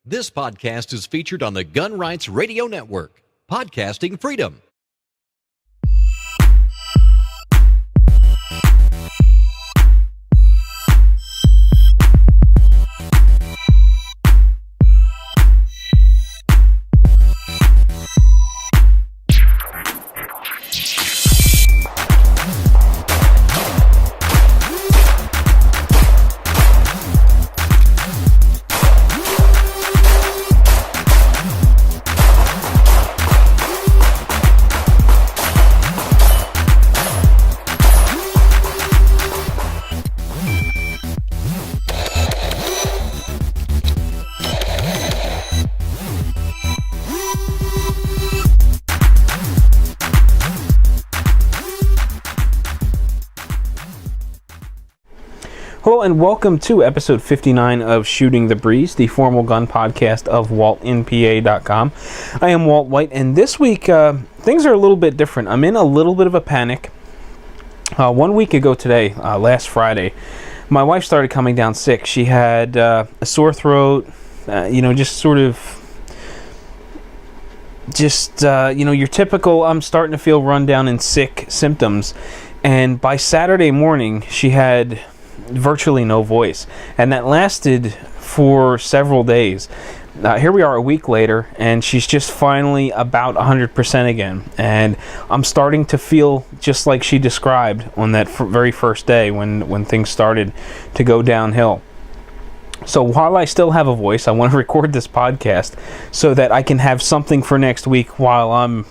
This podcast is featured on the Gun Rights Radio Network. Podcasting freedom. Hello and welcome to episode 59 of Shooting the Breeze, the formal gun podcast of WaltInPA.com. I am Walt White, and this week things are a little bit different. I'm in a little bit of a panic. 1 week ago today, last Friday, my wife started coming down sick. She had a sore throat, your typical I'm starting to feel run down and sick symptoms. And by Saturday morning, she had virtually no voice, and that lasted for several days. Here we are a week later, and she's just finally about 100% again, and I'm starting to feel just like she described on that very first day when things started to go downhill. So while I still have a voice, I want to record this podcast so that I can have something for next week while I'm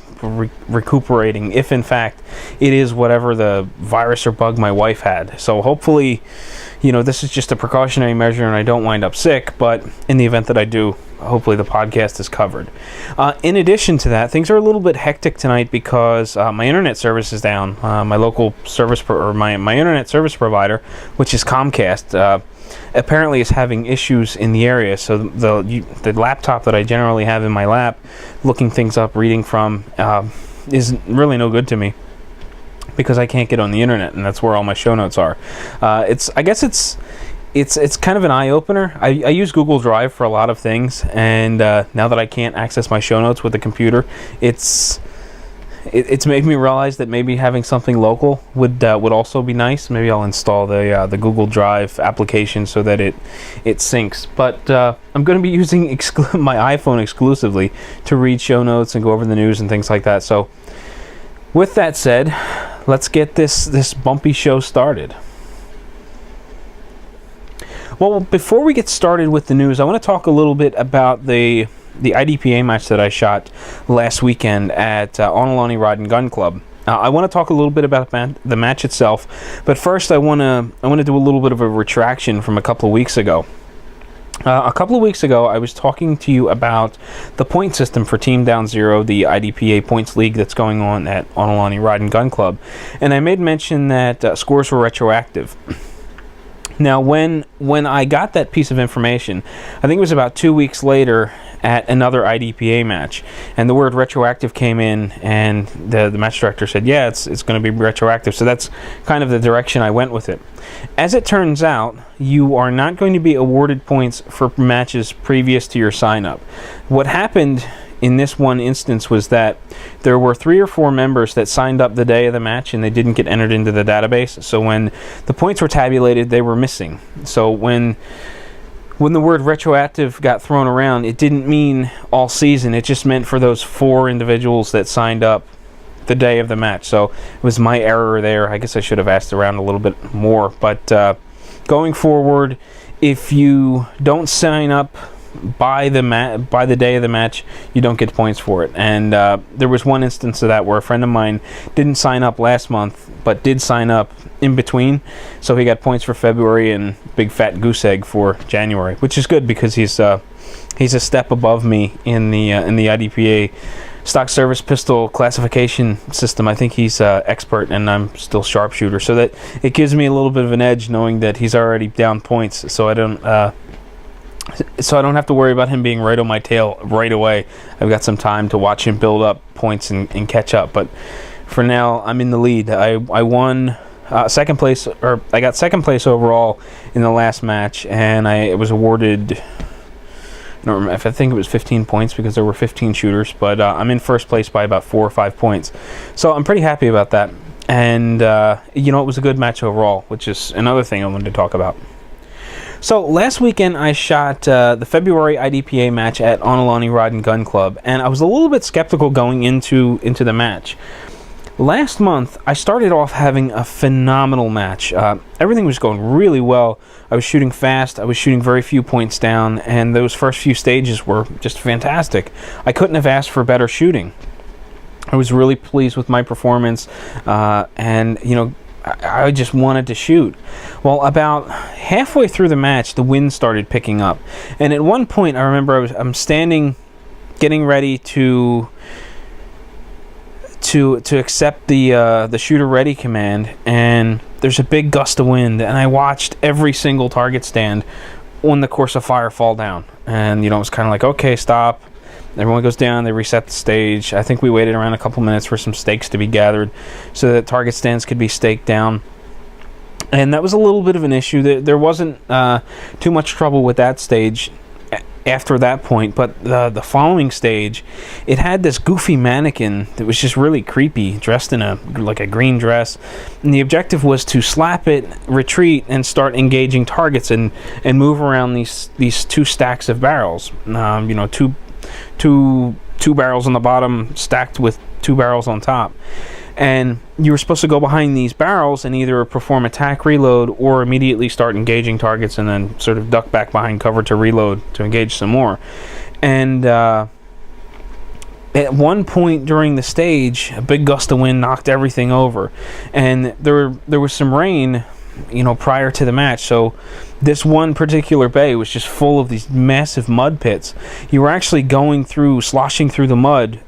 recuperating, if in fact it is whatever the virus or bug my wife had. So hopefully, this is just a precautionary measure and I don't wind up sick, but in the event that I do, hopefully the podcast is covered. In addition to that, things are a little bit hectic tonight because my internet service is down. My local service my internet service provider, which is Comcast, apparently is having issues in the area. So the laptop that I generally have in my lap, looking things up, reading from, is really no good to me because I can't get on the internet, and that's where all my show notes are. I guess it's kind of an eye-opener. I use Google Drive for a lot of things, and now that I can't access my show notes with the computer, it's made me realize that maybe having something local would also be nice. Maybe I'll install the Google Drive application so that it syncs. But I'm going to be using my iPhone exclusively to read show notes and go over the news and things like that. So with that said, let's get this bumpy show started. Well, before we get started with the news, I want to talk a little bit about the IDPA match that I shot last weekend at Onalani Rod and Gun Club. I want to talk a little bit about the match itself, but first I want to do a little bit of a retraction from a couple of weeks ago. A couple of weeks ago, I was talking to you about the point system for Team Down Zero, the IDPA points league that's going on at Onalani Rod and Gun Club, and I made mention that scores were retroactive. Now, when I got that piece of information, I think it was about 2 weeks later at another IDPA match, and the word retroactive came in, and the match director said, yeah, it's going to be retroactive. So that's kind of the direction I went with it. As it turns out, you are not going to be awarded points for matches previous to your sign-up. What happened in this one instance was that there were 3 or 4 members that signed up the day of the match and they didn't get entered into the database. So when the points were tabulated, they were missing. So when the word retroactive got thrown around, it didn't mean all season. It just meant for those 4 individuals that signed up the day of the match. So it was my error there. I guess I should have asked around a little bit more. But going forward, if you don't sign up by the day of the match, you don't get points for it. And there was one instance of that where a friend of mine didn't sign up last month but did sign up in between, so he got points for February and big fat goose egg for January, which is good because he's a step above me in the IDPA stock service pistol classification system. I think he's expert and I'm still sharpshooter, so that it gives me a little bit of an edge knowing that he's already down points, so I don't have to worry about him being right on my tail right away. I've got some time to watch him build up points and catch up. But for now, I'm in the lead. I won second place, or I got second place overall in the last match, and I was awarded I don't remember if I think it was 15 points because there were 15 shooters, but I'm in first place by about 4 or 5 points. So I'm pretty happy about that. And, it was a good match overall, which is another thing I wanted to talk about. So last weekend I shot the February IDPA match at Onalani Rod and Gun Club, and I was a little bit skeptical going into the match. Last month, I started off having a phenomenal match. Everything was going really well. I was shooting fast. I was shooting very few points down, and those first few stages were just fantastic. I couldn't have asked for better shooting. I was really pleased with my performance, and, I just wanted to shoot. Well, about halfway through the match, the wind started picking up. And at one point, I remember I'm standing, getting ready to accept the shooter ready command, and there's a big gust of wind, and I watched every single target stand on the course of fire fall down. And, it was kind of like, okay, stop. Everyone goes down, they reset the stage. I think we waited around a couple minutes for some stakes to be gathered so that target stands could be staked down. And that was a little bit of an issue. There wasn't too much trouble with that stage after that point, but the following stage, it had this goofy mannequin that was just really creepy, dressed in a green dress, and the objective was to slap it, retreat, and start engaging targets and move around these two stacks of barrels. Two barrels on the bottom stacked with 2 barrels on top. And you were supposed to go behind these barrels and either perform attack reload or immediately start engaging targets and then sort of duck back behind cover to reload to engage some more. And at one point during the stage, a big gust of wind knocked everything over. And there was some rain, prior to the match. So this one particular bay was just full of these massive mud pits. You were actually sloshing through the mud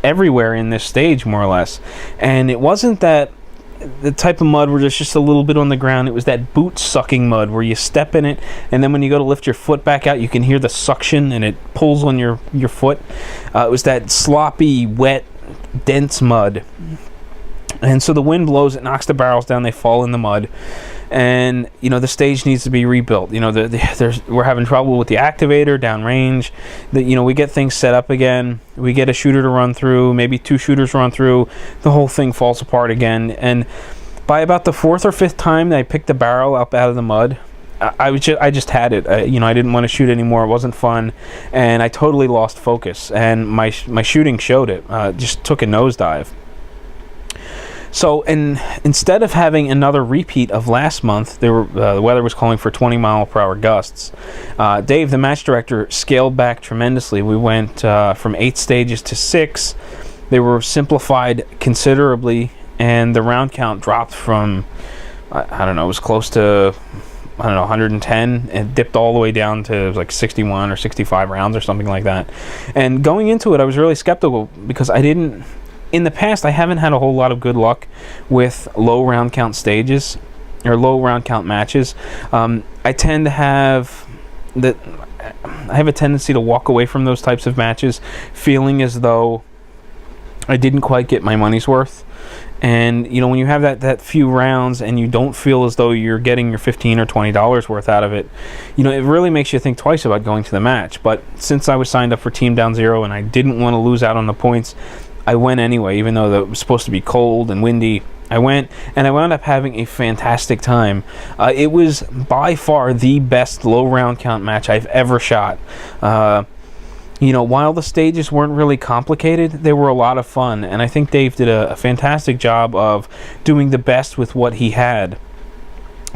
everywhere in this stage, more or less. And it wasn't that the type of mud where there's just a little bit on the ground. It was that boot-sucking mud where you step in it, and then when you go to lift your foot back out, you can hear the suction, and it pulls on your foot. It was that sloppy, wet, dense mud. And so the wind blows, it knocks the barrels down, they fall in the mud. And, the stage needs to be rebuilt. We're having trouble with the activator, downrange. We get things set up again. We get a shooter to run through, maybe 2 shooters run through. The whole thing falls apart again. And by about the 4th or 5th time that I picked the barrel up out of the mud, I just had it. I didn't want to shoot anymore. It wasn't fun. And I totally lost focus. And my shooting showed it. Just took a nosedive. So, instead of having another repeat of last month, the weather was calling for 20-mile-per-hour gusts. Dave, the match director, scaled back tremendously. We went from 8 stages to 6. They were simplified considerably, and the round count dropped from, it was close to, 110, and dipped all the way down to like 61 or 65 rounds or something like that. And going into it, I was really skeptical because in the past, I haven't had a whole lot of good luck with low round count stages or low round count matches. I tend to have a tendency to walk away from those types of matches feeling as though I didn't quite get my money's worth. And, when you have that few rounds and you don't feel as though you're getting your $15 or $20 worth out of it, it really makes you think twice about going to the match. But since I was signed up for Team Down Zero and I didn't want to lose out on the points, I went anyway, even though it was supposed to be cold and windy. I went, and I wound up having a fantastic time. It was by far the best low round count match I've ever shot. While the stages weren't really complicated, they were a lot of fun, and I think Dave did a fantastic job of doing the best with what he had.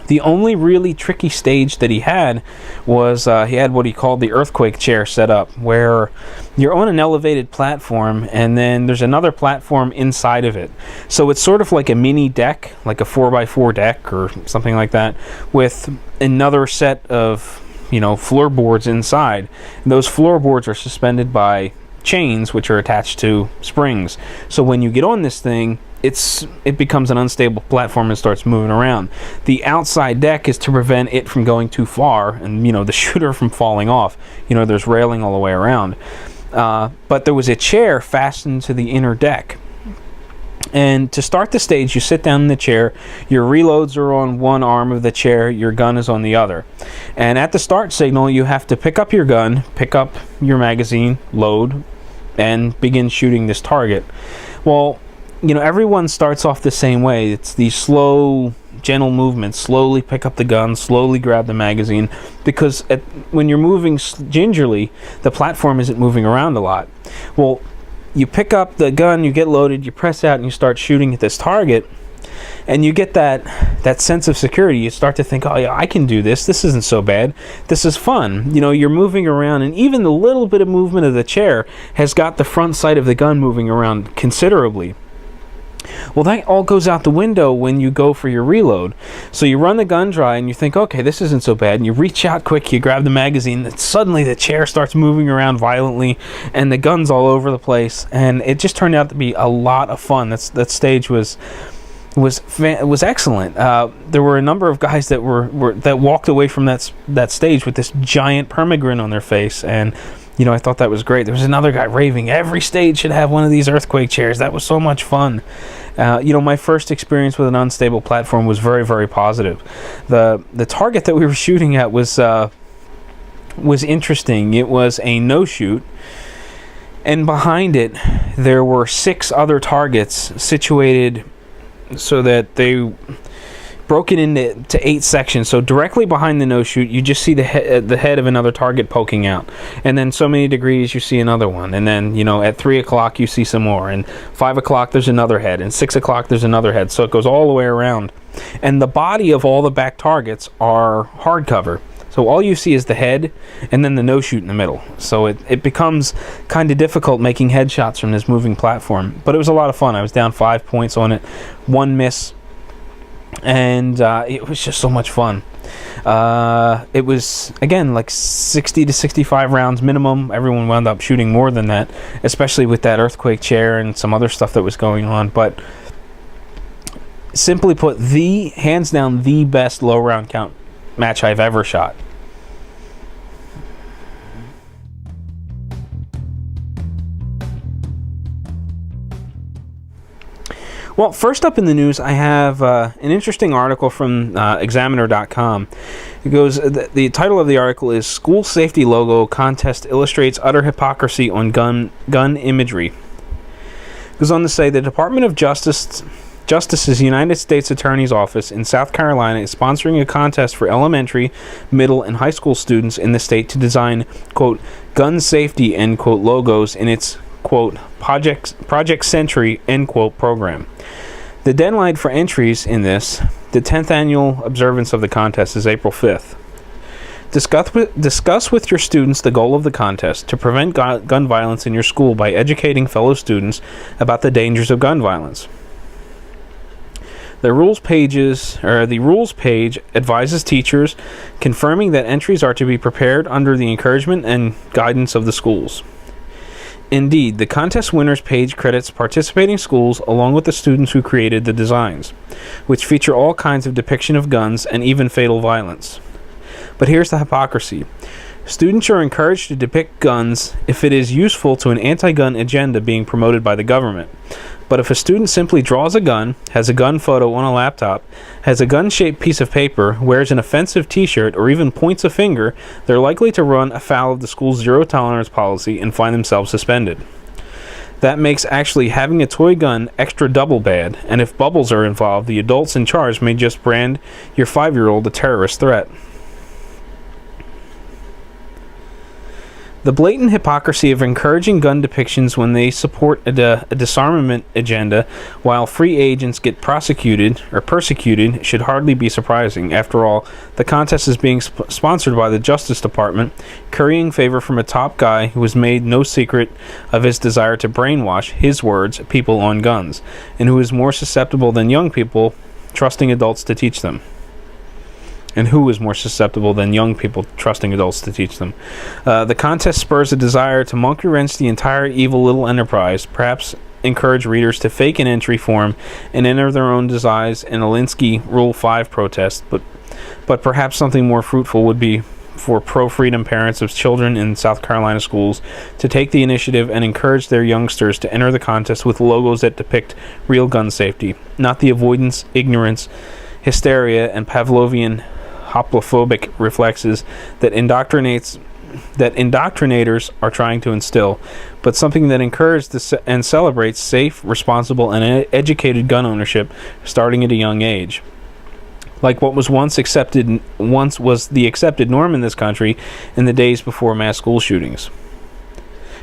The only really tricky stage that he had was he had what he called the earthquake chair set up, where you're on an elevated platform and then there's another platform inside of it. So it's sort of like a mini deck, like a 4x4 deck or something like that, with another set of floorboards inside. And those floorboards are suspended by chains which are attached to springs. So when you get on this thing, it becomes an unstable platform and starts moving around. The outside deck is to prevent it from going too far and the shooter from falling off. There's railing all the way around. But there was a chair fastened to the inner deck. And to start the stage, you sit down in the chair, your reloads are on one arm of the chair, your gun is on the other. And at the start signal, you have to pick up your gun, pick up your magazine, load, and begin shooting this target. Well, everyone starts off the same way. It's these slow, gentle movements. Slowly pick up the gun, slowly grab the magazine, because when you're moving gingerly, the platform isn't moving around a lot. Well, you pick up the gun, you get loaded, you press out, and you start shooting at this target, and you get that sense of security. You start to think, oh yeah, I can do this. This isn't so bad. This is fun. You're moving around, and even the little bit of movement of the chair has got the front sight of the gun moving around considerably. Well, that all goes out the window when you go for your reload. So you run the gun dry and you think, okay, this isn't so bad. And you reach out quick, you grab the magazine, and suddenly the chair starts moving around violently and the gun's all over the place. And it just turned out to be a lot of fun. That stage was excellent. There were a number of guys that that walked away from that stage with this giant permagrin on their face, and I thought that was great. There was another guy raving, every stage should have one of these earthquake chairs. That was so much fun. My first experience with an unstable platform was very, very positive. The target that we were shooting at was interesting. It was a no-shoot, and behind it there were 6 other targets situated so that they broken into 8 sections. So directly behind the no-shoot, you just see the head of another target poking out, and then so many degrees you see another one, and then at 3 o'clock you see some more, and 5 o'clock there's another head, and 6 o'clock there's another head. So it goes all the way around, and the body of all the back targets are hardcover. So all you see is the head and then the no-shoot in the middle. So it becomes kind of difficult making headshots from this moving platform. But it was a lot of fun. I was down 5 points on it, 1 miss, and it was just so much fun. It was, again, like 60 to 65 rounds minimum. Everyone wound up shooting more than that, especially with that earthquake chair and some other stuff that was going on. But simply put, hands down, the best low round count match I've ever shot. Well, first up in the news, I have an interesting article from Examiner.com. It goes, the title of the article is "School Safety Logo Contest Illustrates Utter Hypocrisy on Gun Imagery." It goes on to say, the Department of Justice's United States Attorney's Office in South Carolina is sponsoring a contest for elementary, middle, and high school students in the state to design, quote, gun safety, end quote, logos in its, quote, Project Century, end quote, program. The deadline for entries in the 10th annual observance of the contest is April 5th. Discuss with your students the goal of the contest: to prevent gun violence in your school by educating fellow students about the dangers of gun violence. The rules page advises teachers, confirming that entries are to be prepared under the encouragement and guidance of the schools. Indeed, the contest winners page credits participating schools along with the students who created the designs, which feature all kinds of depiction of guns and even fatal violence. But here's the hypocrisy. Students are encouraged to depict guns if it is useful to an anti-gun agenda being promoted by the government. But if a student simply draws a gun, has a gun photo on a laptop, has a gun-shaped piece of paper, wears an offensive t-shirt, or even points a finger, they're likely to run afoul of the school's zero-tolerance policy and find themselves suspended. That makes actually having a toy gun extra double bad, and if bubbles are involved, the adults in charge may just brand your 5-year-old a terrorist threat. The blatant hypocrisy of encouraging gun depictions when they support a disarmament agenda while free agents get prosecuted or persecuted should hardly be surprising. After all, the contest is being sponsored by the Justice Department, currying favor from a top guy who has made no secret of his desire to brainwash, his words, people on guns, and who is more susceptible than young people trusting adults to teach them. And who is more susceptible than young people trusting adults to teach them? The contest spurs a desire to monkey wrench the entire evil little enterprise, perhaps encourage readers to fake an entry form and enter their own designs in a Alinsky Rule 5 protest, but perhaps something more fruitful would be for pro-freedom parents of children in South Carolina schools to take the initiative and encourage their youngsters to enter the contest with logos that depict real gun safety, not the avoidance, ignorance, hysteria, and Pavlovian hoplophobic reflexes that indoctrinators are trying to instill, but something that encourages and celebrates safe, responsible, and educated gun ownership starting at a young age. Like what was once was the accepted norm in this country in the days before mass school shootings.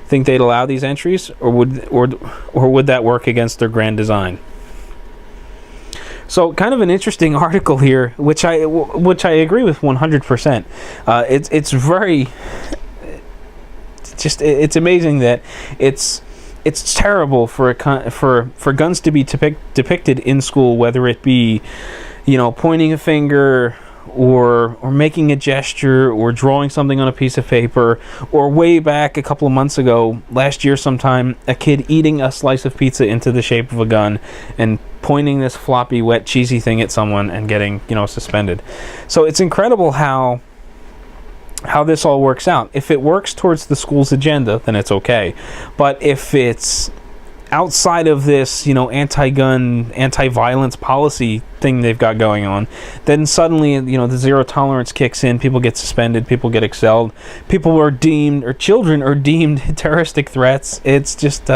Think they'd allow these entries, or would that work against their grand design? So, kind of an interesting article here, which I agree with 100%. It's very, it's amazing that it's terrible for guns to be depicted in school, whether it be, pointing a finger, or making a gesture, or drawing something on a piece of paper, or way back a couple of months ago, last year sometime, a kid eating a slice of pizza into the shape of a gun and pointing this floppy, wet, cheesy thing at someone and getting, suspended. So it's incredible how this all works out. If it works towards the school's agenda, then it's okay. But if it's outside of this, anti-gun, anti-violence policy thing they've got going on, then suddenly, the zero tolerance kicks in, people get suspended, people get expelled, children are deemed terroristic threats. It's just,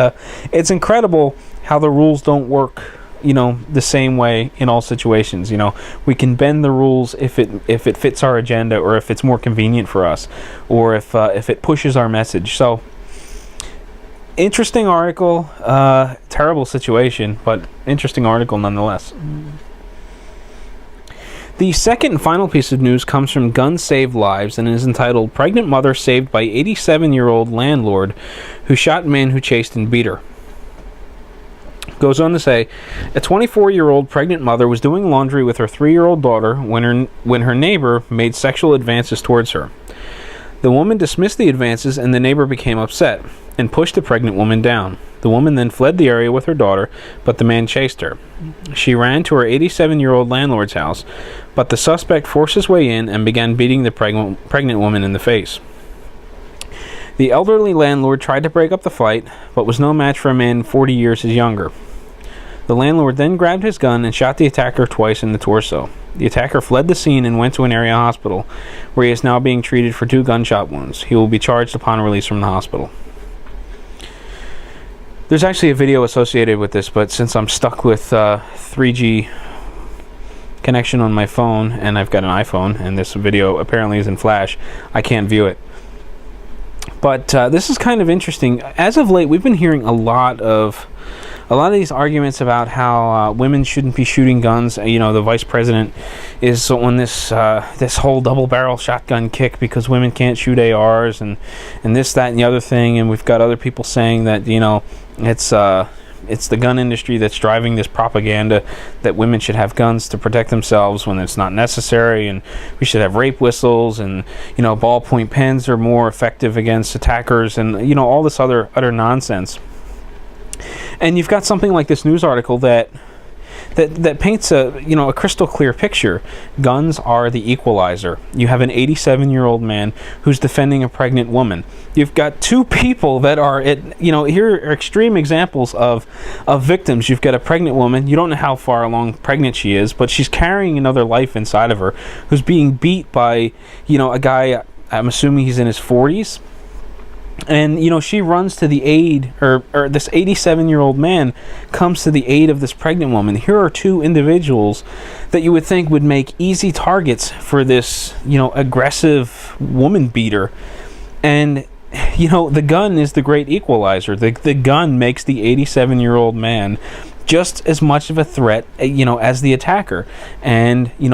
it's incredible how the rules don't work, the same way in all situations. We can bend the rules if it fits our agenda, or if it's more convenient for us, or if it pushes our message. So, interesting article, terrible situation, but interesting article nonetheless. The second and final piece of news comes from Guns Save Lives and is entitled "Pregnant Mother Saved by 87-Year-Old Landlord Who Shot Man Who Chased and Beat Her." Goes on to say, a 24-year-old pregnant mother was doing laundry with her 3-year-old daughter when her neighbor made sexual advances towards her. The woman dismissed the advances, and the neighbor became upset and pushed the pregnant woman down. The woman then fled the area with her daughter, but the man chased her. She ran to her 87-year-old landlord's house, but the suspect forced his way in and began beating the pregnant woman in the face. The elderly landlord tried to break up the fight, but was no match for a man 40 years his younger. The landlord then grabbed his gun and shot the attacker twice in the torso. The attacker fled the scene and went to an area hospital, where he is now being treated for 2 gunshot wounds. He will be charged upon release from the hospital. There's actually a video associated with this, but since I'm stuck with 3G connection on my phone, and I've got an iPhone, and this video apparently is in Flash, I can't view it. But this is kind of interesting. As of late, we've been hearing a lot of these arguments about how women shouldn't be shooting guns. The vice president is on this whole double-barrel shotgun kick because women can't shoot ARs, and this, that, and the other thing. And we've got other people saying that it's the gun industry that's driving this propaganda that women should have guns to protect themselves when it's not necessary, and we should have rape whistles, and ballpoint pens are more effective against attackers, and all this other utter nonsense. And you've got something like this news article that paints a crystal clear picture. Guns are the equalizer. You have an 87-year-old man who's defending a pregnant woman. You've got 2 people that are here are extreme examples of victims. You've got a pregnant woman. You don't know how far along pregnant she is, but she's carrying another life inside of her, who's being beat by a guy, I'm assuming he's in his 40s. And she runs to the aid, or this 87-year-old man comes to the aid of this pregnant woman. Here are 2 individuals that you would think would make easy targets for this aggressive woman beater. And the gun is the great equalizer. The gun makes the 87-year-old man just as much of a threat as the attacker. And you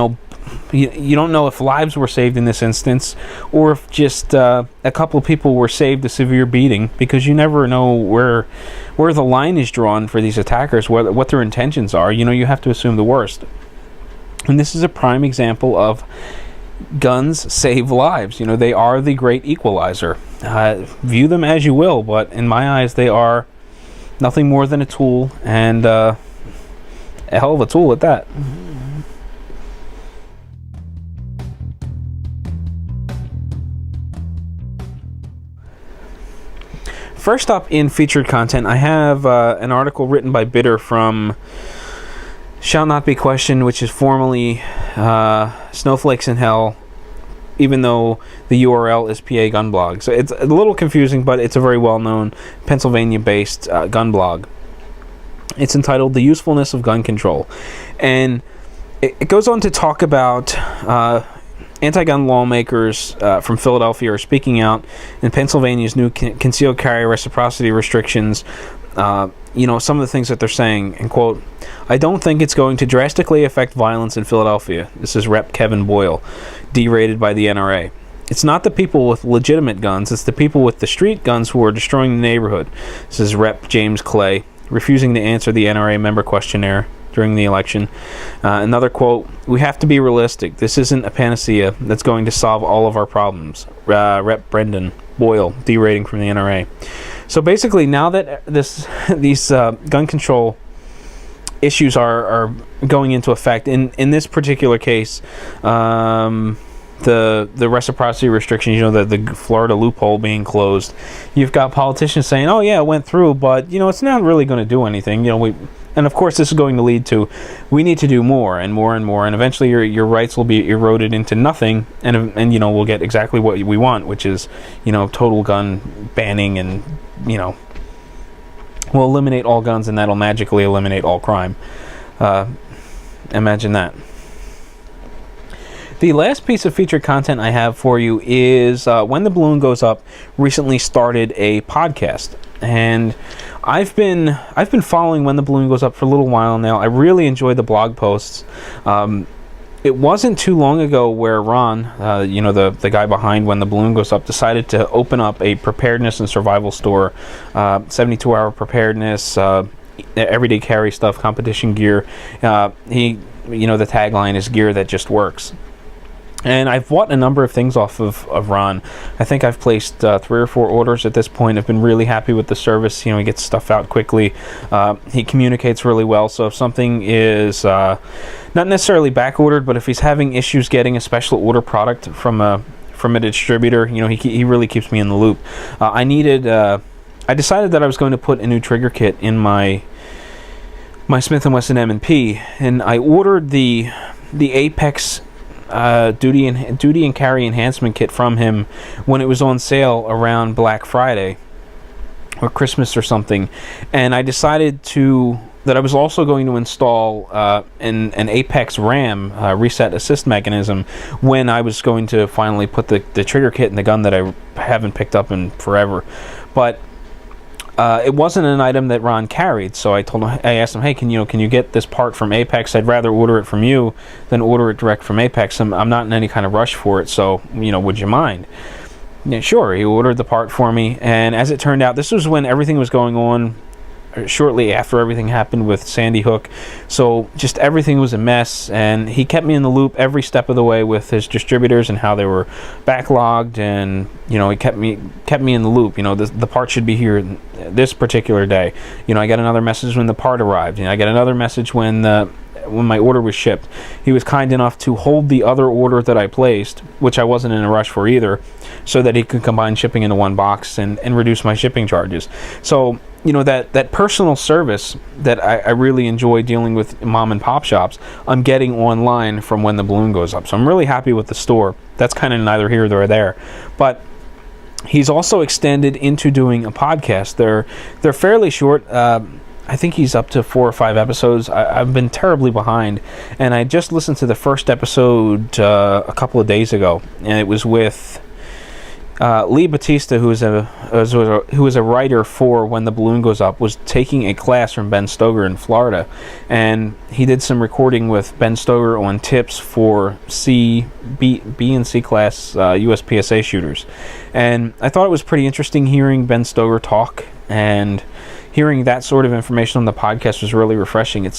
don't know if lives were saved in this instance, or if just a couple of people were saved a severe beating, because you never know where the line is drawn for these attackers, what their intentions are. You have to assume the worst. And this is a prime example of guns save lives. They are the great equalizer. View them as you will, but in my eyes, they are nothing more than a tool, and a hell of a tool at that. first up in featured content, I have an article written by Bitter from Shall Not Be Questioned, which is formerly Snowflakes in Hell, even though the URL is PA Gun Blog. So it's a little confusing, but it's a very well-known Pennsylvania-based gun blog. It's entitled The Usefulness of Gun Control. And it goes on to talk about anti-gun lawmakers from Philadelphia are speaking out in Pennsylvania's new concealed carry reciprocity restrictions. Some of the things that they're saying, and quote, "I don't think it's going to drastically affect violence in Philadelphia." This is Rep. Kevin Boyle, derated by the NRA. "It's not the people with legitimate guns, it's the people with the street guns who are destroying the neighborhood." This is Rep. James Clay, refusing to answer the NRA member questionnaire during the election. Another quote, "We have to be realistic. This isn't a panacea that's going to solve all of our problems." Rep. Brendan Boyle, derating from the NRA. So basically, now that these gun control issues are going into effect, in this particular case, the reciprocity restrictions, the Florida loophole being closed, you've got politicians saying, "Oh yeah, it went through, but it's not really going to do anything." And of course, this is going to lead to, we need to do more and more and more, and eventually your rights will be eroded into nothing, and we'll get exactly what we want, which is total gun banning, and we'll eliminate all guns, and that'll magically eliminate all crime. Imagine that. The last piece of featured content I have for you is When the Balloon Goes Up recently started a podcast, and I've been following When the Balloon Goes Up for a little while now. I really enjoy the blog posts. It wasn't too long ago where Ron, the guy behind When the Balloon Goes Up, decided to open up a preparedness and survival store, 72-hour preparedness, everyday carry stuff, competition gear. The tagline is gear that just works. And I've bought a number of things off of Ron. I think I've placed 3 or 4 orders at this point. I've been really happy with the service. He gets stuff out quickly. He communicates really well. So if something is not necessarily back ordered, but if he's having issues getting a special order product from a distributor, he really keeps me in the loop. I decided that I was going to put a new trigger kit in my Smith & Wesson M&P, and I ordered the Apex duty and carry enhancement kit from him when it was on sale around Black Friday or Christmas or something, and I decided that I was also going to install an Apex RAM reset assist mechanism when I was going to finally put the trigger kit in the gun that I haven't picked up in forever. But it wasn't an item that Ron carried, so I asked him, "Hey, can you get this part from Apex? I'd rather order it from you than order it direct from Apex. I'm not in any kind of rush for it, so would you mind?" Yeah, sure. He ordered the part for me, and as it turned out, this was when everything was going on. Shortly after everything happened with Sandy Hook, so just everything was a mess, and he kept me in the loop every step of the way with his distributors and how they were backlogged, and he kept me in the loop. The part should be here this particular day. I got another message when the part arrived. I got another message when my order was shipped. He was kind enough to hold the other order that I placed, which I wasn't in a rush for either, so that he could combine shipping into one box and reduce my shipping charges. So that personal service that I really enjoy dealing with mom and pop shops, I'm getting online from When the Balloon Goes Up. So I'm really happy with the store. That's kind of neither here nor there. But he's also extended into doing a podcast. They're fairly short. I think he's up to 4 or 5 episodes. I've been terribly behind, and I just listened to the first episode a couple of days ago, and it was with Lee Batista, who is a writer for When the Balloon Goes Up, was taking a class from Ben Stoger in Florida, and he did some recording with Ben Stoger on tips for B and C class USPSA shooters, and I thought it was pretty interesting hearing Ben Stoger talk, and hearing that sort of information on the podcast was really refreshing.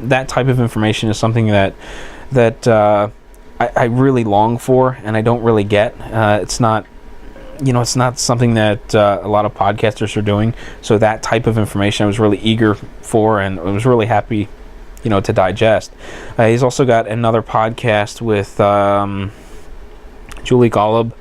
That type of information is something that I really long for, and I don't really get. It's not something that a lot of podcasters are doing. So that type of information I was really eager for, and I was really happy, to digest. He's also got another podcast with Julie Golub.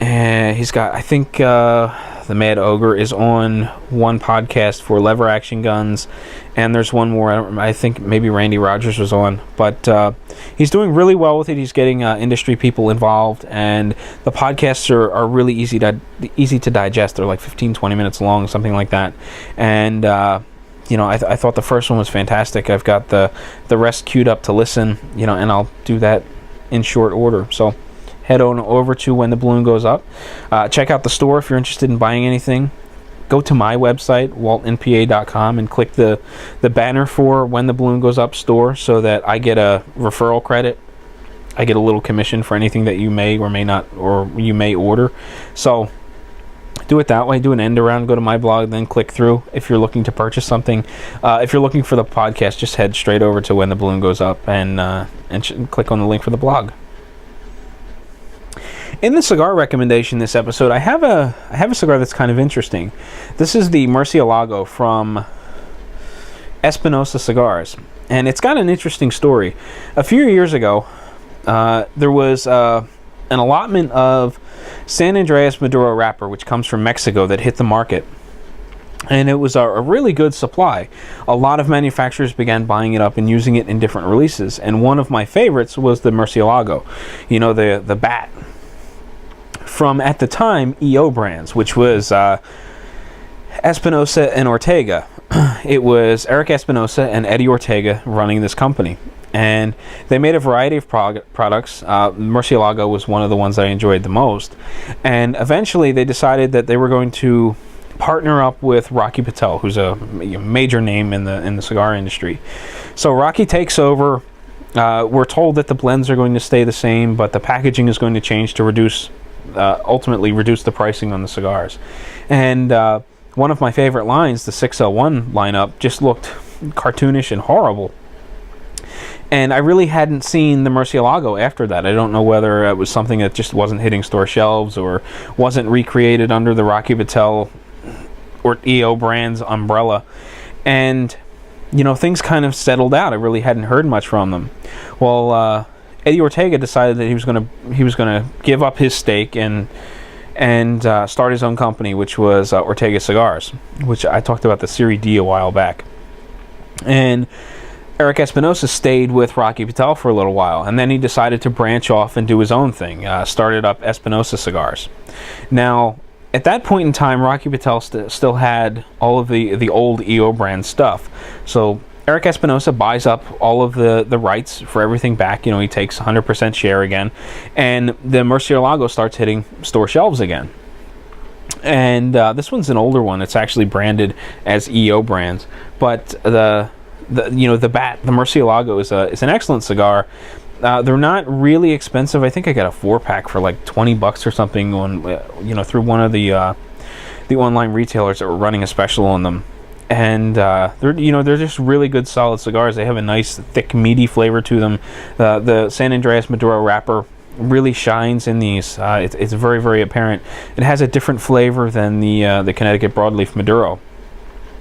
And he's got, I think, the the Mad Ogre, is on one podcast for Lever Action Guns, and there's one more. I think maybe Randy Rogers was on, but he's doing really well with it. He's getting industry people involved, and the podcasts are really easy to digest. They're like 15-20 minutes long, something like that, and I thought the first one was fantastic. I've got the rest queued up to listen, and I'll do that in short order. So head on over to When the Balloon Goes Up. Check out the store if you're interested in buying anything. Go to my website, waltnpa.com, and click the banner for When the Balloon Goes Up store so that I get a referral credit. I get a little commission for anything that you may or may not, or you may order. So do it that way. Do an end around, go to my blog, then click through if you're looking to purchase something. If you're looking for the podcast, just head straight over to When the Balloon Goes Up and click on the link for the blog. In the cigar recommendation this episode, I have a cigar that's kind of interesting. This is the Murcielago from Espinosa Cigars, and it's got an interesting story. A few years ago, there was an allotment of San Andreas Maduro wrapper, which comes from Mexico, that hit the market. And it was a really good supply. A lot of manufacturers began buying it up and using it in different releases. And one of my favorites was the Murcielago, the bat. From, at the time, EO Brands, which was Espinosa and Ortega. It was Eric Espinosa and Eddie Ortega running this company. And they made a variety of products. Murcielago was one of the ones I enjoyed the most. And eventually they decided that they were going to partner up with Rocky Patel, who's a major name in the cigar industry. So Rocky takes over. We're told that the blends are going to stay the same, but the packaging is going to change to ultimately reduce the pricing on the cigars. And one of my favorite lines, the 601 lineup, just looked cartoonish and horrible. And I really hadn't seen the Murcielago after that. I don't know whether it was something that just wasn't hitting store shelves or wasn't recreated under the Rocky Patel or EO Brands umbrella. And, things kind of settled out. I really hadn't heard much from them. Well, Eddie Ortega decided that he was gonna give up his stake and start his own company, which was Ortega Cigars, which I talked about the Serie D a while back. And Eric Espinosa stayed with Rocky Patel for a little while, and then he decided to branch off and do his own thing. Started up Espinosa Cigars. Now, at that point in time, Rocky Patel still had all of the old EO brand stuff. So Eric Espinosa buys up all of the rights for everything back. He takes 100% share again, and the Murcielago starts hitting store shelves again. And this one's an older one. It's actually branded as EO Brands, but the bat, the Murcielago is an excellent cigar. They're not really expensive. I think I got a 4-pack for like $20 or something on through one of the online retailers that were running a special on them. And they're just really good, solid cigars. They have a nice, thick, meaty flavor to them. The San Andreas Maduro wrapper really shines in these. It's very, very apparent. It has a different flavor than the Connecticut Broadleaf Maduro.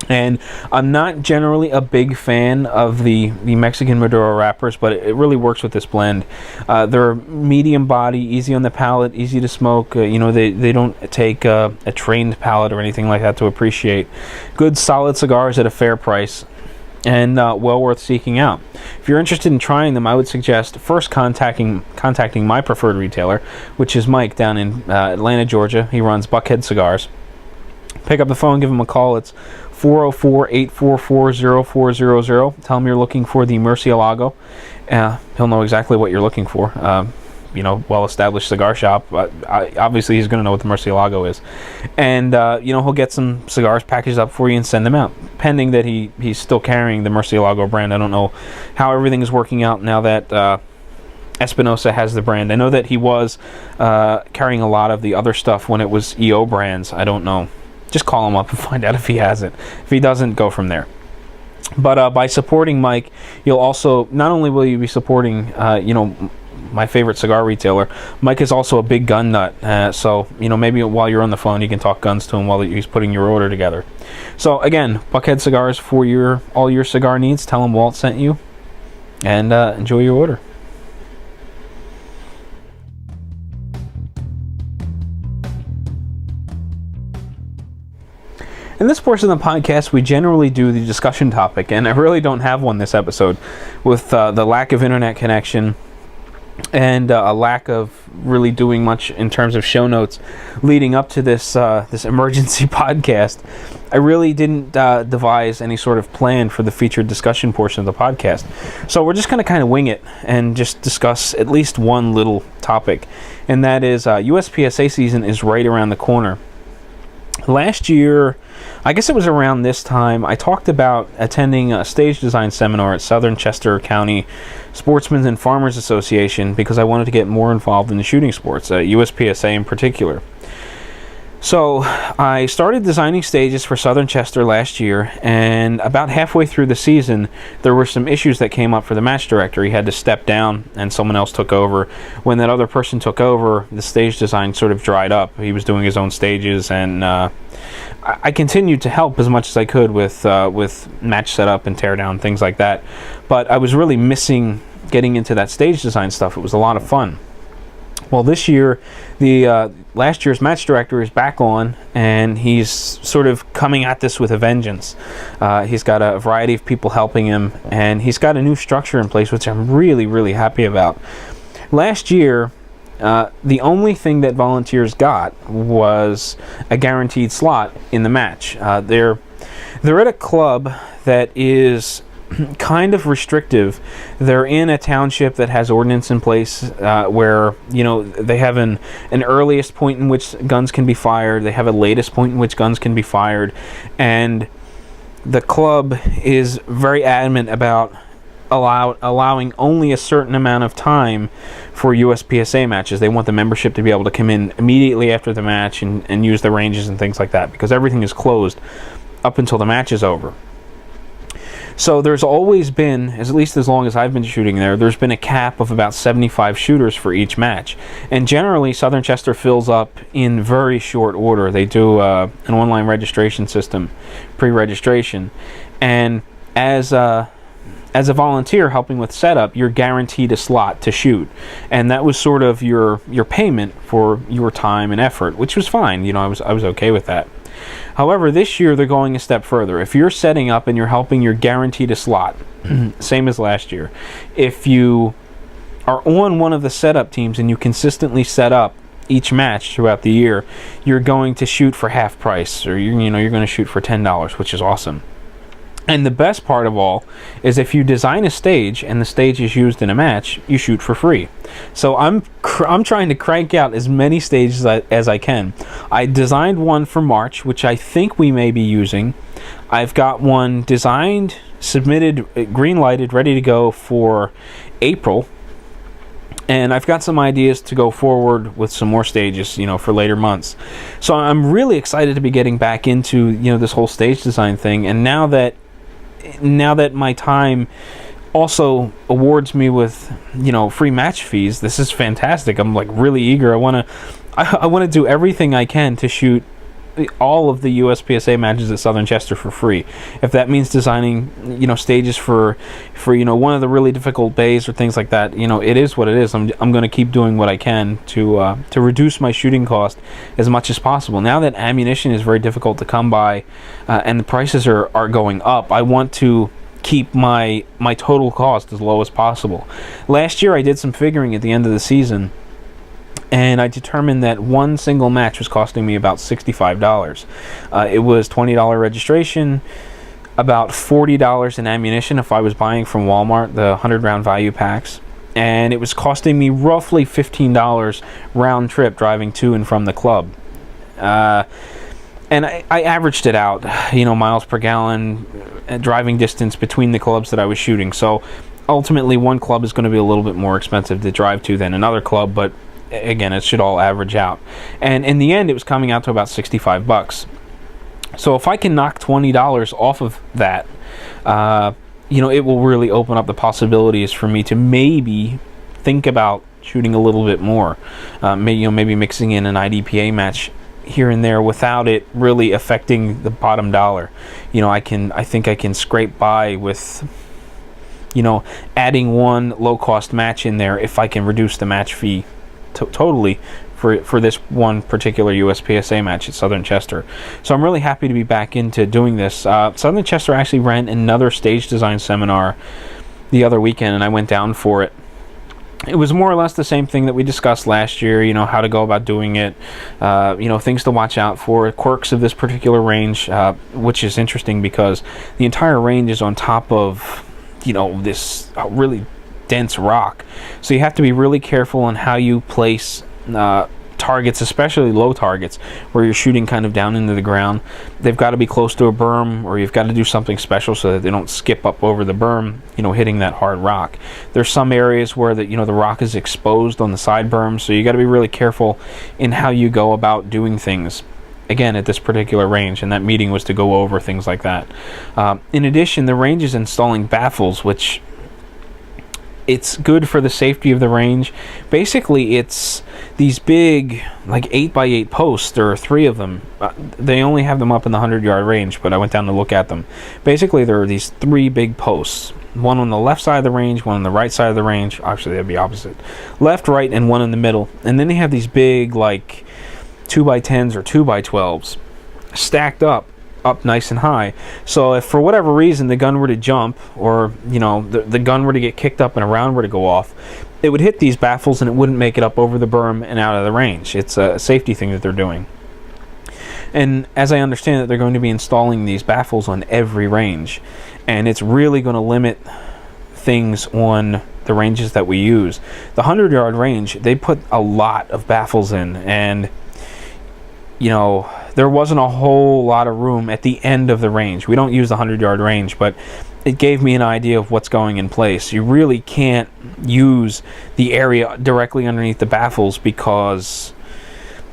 And I'm not generally a big fan of the Mexican Maduro wrappers, but it really works with this blend. They're medium body, easy on the palate, easy to smoke. They don't take a trained palate or anything like that to appreciate. Good, solid cigars at a fair price, and well worth seeking out. If you're interested in trying them, I would suggest first contacting my preferred retailer, which is Mike down in Atlanta, Georgia. He runs Buckhead Cigars. Pick up the phone, give him a call. It's 404-844-0400. Tell him you're looking for the Murcielago. He'll know exactly what you're looking for. Well-established cigar shop. Obviously, he's going to know what the Murcielago is. And, he'll get some cigars packaged up for you and send them out, pending that he's still carrying the Murcielago brand. I don't know how everything is working out now that Espinosa has the brand. I know that he was carrying a lot of the other stuff when it was EO Brands. I don't know. Just call him up and find out if he has it. If he doesn't, go from there. But by supporting Mike, you'll also, not only will you be supporting, my favorite cigar retailer, Mike is also a big gun nut. So, maybe while you're on the phone, you can talk guns to him while he's putting your order together. So, again, Buckhead Cigars for all your cigar needs. Tell him Walt sent you, and enjoy your order. In this portion of the podcast, we generally do the discussion topic, and I really don't have one this episode with the lack of internet connection and a lack of really doing much in terms of show notes leading up to this emergency podcast. I really didn't devise any sort of plan for the featured discussion portion of the podcast. So we're just going to kind of wing it and just discuss at least one little topic, and that is USPSA season is right around the corner. Last year, I guess it was around this time, I talked about attending a stage design seminar at Southern Chester County Sportsmen's and Farmers Association because I wanted to get more involved in the shooting sports, USPSA in particular. So I started designing stages for Southern Chester last year, and about halfway through the season, there were some issues that came up for the match director. He had to step down, and someone else took over. When that other person took over, the stage design sort of dried up. He was doing his own stages, and I continued to help as much as I could with match setup and teardown, things like that. But I was really missing getting into that stage design stuff. It was a lot of fun. Well, this year, the last year's match director is back on, and he's sort of coming at this with a vengeance. He's got a variety of people helping him, and he's got a new structure in place, which I'm really, really happy about. Last year, the only thing that volunteers got was a guaranteed slot in the match. They're at a club that is kind of restrictive. They're in a township that has ordinance in place where, you know, they have an earliest point in which guns can be fired. They have a latest point in which guns can be fired. And the club is very adamant about allowing only a certain amount of time for USPSA matches. They want the membership to be able to come in immediately after the match and use the ranges and things like that, because everything is closed up until the match is over. So there's always been, at least as long as I've been shooting there, there's been a cap of about 75 shooters for each match. And generally, Southern Chester fills up in very short order. They do an online registration system, pre-registration. And as a volunteer helping with setup, you're guaranteed a slot to shoot. And that was sort of your payment for your time and effort, which was fine. You know, I was okay with that. However, this year they're going a step further. If you're setting up and you're helping, you're guaranteed a slot. Same as last year. If you are on one of the setup teams and you consistently set up each match throughout the year, you're going to shoot for half price, or you're going to shoot for $10, which is awesome. And the best part of all is if you design a stage and the stage is used in a match, you shoot for free. So I'm trying to crank out as many stages as I can. I designed one for March, which I think we may be using. I've got one designed, submitted, green-lighted, ready to go for April. And I've got some ideas to go forward with some more stages, for later months. So I'm really excited to be getting back into, this whole stage design thing. And now that my time also awards me with, free match fees, this is fantastic. I'm really eager. I want to do everything I can to shoot all of the USPSA matches at Southern Chester for free. If that means designing, stages for one of the really difficult bays or things like that, it is what it is. I'm going to keep doing what I can to reduce my shooting cost as much as possible. Now that ammunition is very difficult to come by, and the prices are going up, I want to keep my total cost as low as possible. Last year I did some figuring at the end of the season, and I determined that one single match was costing me about $65. It was $20 registration, about $40 in ammunition if I was buying from Walmart, the 100-round value packs. And it was costing me roughly $15 round trip driving to and from the club. And I averaged it out, miles per gallon, driving distance between the clubs that I was shooting. So ultimately one club is going to be a little bit more expensive to drive to than another club, but again, it should all average out. And in the end, it was coming out to about $65. So if I can knock $20 off of that, it will really open up the possibilities for me to maybe think about shooting a little bit more. Maybe mixing in an IDPA match here and there without it really affecting the bottom dollar. I think I can scrape by with, adding one low-cost match in there if I can reduce the match fee totally for this one particular USPSA match at Southern Chester. So I'm really happy to be back into doing this. Southern Chester actually ran another stage design seminar the other weekend, and I went down for it. It was more or less the same thing that we discussed last year, how to go about doing it, things to watch out for, quirks of this particular range, which is interesting because the entire range is on top of, this really dense rock. So you have to be really careful on how you place targets, especially low targets, where you're shooting kind of down into the ground. They've got to be close to a berm, or you've got to do something special so that they don't skip up over the berm, hitting that hard rock. There's some areas where the rock is exposed on the side berms, so you got to be really careful in how you go about doing things. Again, at this particular range, and that meeting was to go over things like that. In addition, the range is installing baffles, which it's good for the safety of the range. Basically, it's these big, like 8x8 posts. There are 3 of them. They only have them up in the 100-yard range, but I went down to look at them. Basically, there are these 3 big posts. One on the left side of the range, one on the right side of the range. Actually, that'd be opposite. Left, right, and one in the middle. And then they have these big, like 2x10s or 2x12s stacked up nice and high. So if for whatever reason the gun were to jump, or the gun were to get kicked up and a round were to go off, it would hit these baffles and it wouldn't make it up over the berm and out of the range. It's a safety thing that they're doing. And as I understand it, they're going to be installing these baffles on every range, and it's really going to limit things on the ranges that we use. The 100-yard range, they put a lot of baffles in, and there wasn't a whole lot of room at the end of the range. We don't use the 100-yard range, but it gave me an idea of what's going in place. You really can't use the area directly underneath the baffles because,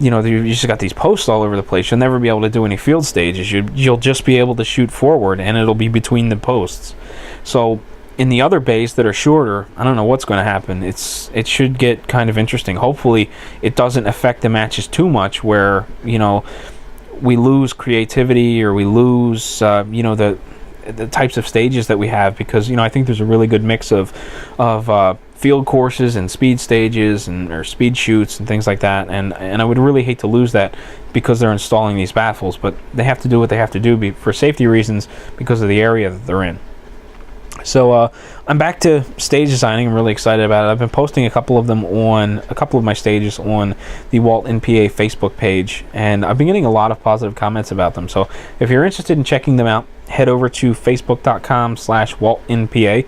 you just got these posts all over the place. You'll never be able to do any field stages. You'll just be able to shoot forward, and it'll be between the posts. So in the other bays that are shorter, I don't know what's going to happen. It should get kind of interesting. Hopefully it doesn't affect the matches too much where, we lose creativity, or we lose, the types of stages that we have, because, I think there's a really good mix of field courses and speed stages or speed shoots and things like that. And I would really hate to lose that because they're installing these baffles, but they have to do what they have to do for safety reasons because of the area that they're in. So I'm back to stage designing. I'm really excited about it. I've been posting a couple of my stages on the Walt NPA Facebook page, and I've been getting a lot of positive comments about them. So if you're interested in checking them out, head over to facebook.com/WaltNPA.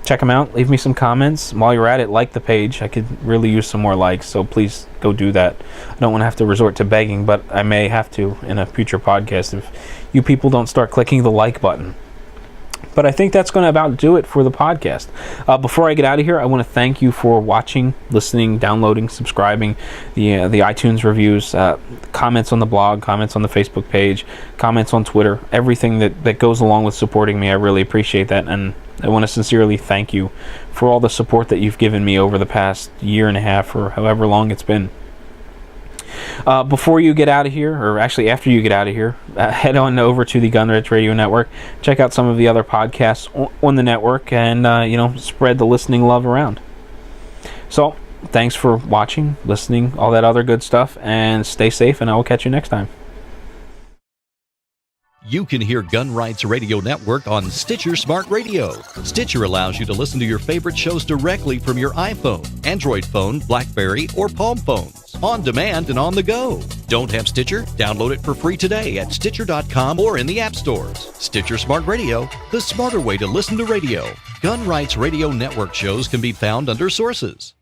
Check them out. Leave me some comments. While you're at it, like the page. I could really use some more likes, so please go do that. I don't want to have to resort to begging, but I may have to in a future podcast if you people don't start clicking the like button. But I think that's going to about do it for the podcast. Before I get out of here, I want to thank you for watching, listening, downloading, subscribing, the iTunes reviews, comments on the blog, comments on the Facebook page, comments on Twitter, everything that goes along with supporting me. I really appreciate that, and I want to sincerely thank you for all the support that you've given me over the past year and a half, or however long it's been. Before you get out of here, or actually after you get out of here, head on over to the Gun Rights Radio Network. Check out some of the other podcasts on the network, and spread the listening love around. So, thanks for watching, listening, all that other good stuff, and stay safe, and I will catch you next time. You can hear Gun Rights Radio Network on Stitcher Smart Radio. Stitcher allows you to listen to your favorite shows directly from your iPhone, Android phone, BlackBerry, or Palm phones, on demand and on the go. Don't have Stitcher? Download it for free today at Stitcher.com or in the app stores. Stitcher Smart Radio, the smarter way to listen to radio. Gun Rights Radio Network shows can be found under Sources.